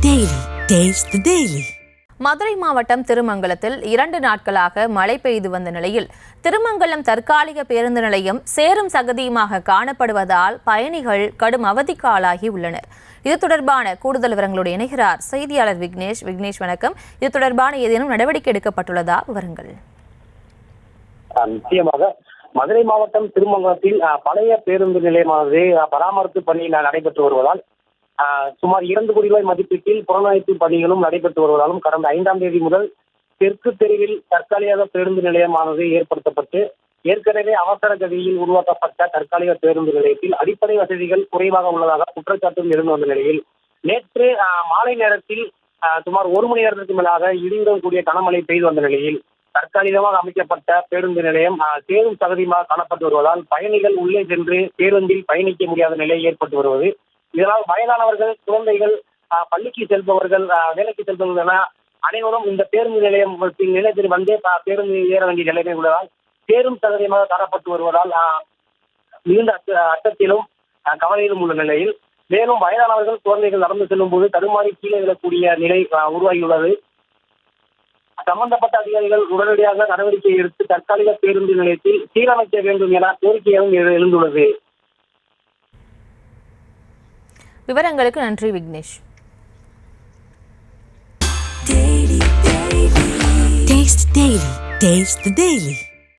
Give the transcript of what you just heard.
Daily. Taste the Daily. Madurai மாவட்டம் திருமங்கலத்தில் 2 நாட்களாக மழை பெய்து வந்த நிலையில் திருமங்கலம் தற்காலிக பேருந்து நிலையம் சேரும் சகதியுமாக காணப்படுவதால் பயணிகள் கடும் அவதிக்கு ஆளாகி உள்ளனர். இது தொடர்பான கூடுதல் விவரங்களோடு இணைகிறார் செய்தியாளர் விக்னேஷ். விக்னேஷ், வணக்கம். இது தொடர்பான ஏதேனும் நடவடிக்கை எடுக்கப்பட்டுள்ளதா? விவரங்கள். நிச்சயமாக மதுரை மாவட்டம் திருமங்கலத்தில் பழைய பேருந்து நிலையமானது பராமரிப்பு பணி நடைபெற்று வருவதால் சுமார் 2 கோடி ரூபாய் மதிப்பீட்டில் புறநமைப்பு பணிகளும் நடைபெற்று வருவதாலும் கடந்த 5ஆம் தேதி முதல் தெற்கு தெருவில் தற்காலிக பேருந்து நிலையமானது ஏற்படுத்தப்பட்டு ஏற்கனவே அவசர கதியில் உருவாக்கப்பட்ட தற்காலிக பேருந்து நிலையத்தில் அடிப்படை வசதிகள் குறைவாக உள்ளதாக குற்றச்சாட்டும் இருந்து வந்த நிலையில் நேற்று மாலை நேரத்தில் சுமார் 1 மணி நேரத்திற்கு மேலாக இடியுடன் கூடிய கனமழை பெய்து வந்த நிலையில் தற்காலிகமாக அமைக்கப்பட்ட பேருந்து நிலையம் சேரும் சகதியுமாக காணப்பட்டு வருவதால் பயணிகள் உள்ளே சென்று பேருந்தில் பயணிக்க முடியாத நிலை ஏற்பட்டு வருவது. இதனால் வயதானவர்கள், குழந்தைகள், பள்ளிக்கு செல்பவர்கள், வேலைக்கு செல்பவர்கள் என அனைவரும் இந்த பேருந்து நிலையத்தில் வந்தே பேருந்து ஏற வேண்டிய நிலைமை உள்ளதால் சேரும் சகதியமாக காணப்பட்டு வருவதால் மிகுந்த அச்சத்திலும் கவலையிலும் உள்ள நிலையில் மேலும் வயதானவர்கள், குழந்தைகள் நடந்து செல்லும் போது தடுமாறி கீழே விழக்கூடிய நிலை உருவாகியுள்ளது. சம்பந்தப்பட்ட அதிகாரிகள் உடனடியாக நடவடிக்கை எடுத்து தற்காலிக பேருந்து நிலையத்தில் சீரமைக்க வேண்டும் என கோரிக்கையும் எழுந்துள்ளது. விவரங்களுக்கு நன்றி விக்னேஷ். Taste the Daily.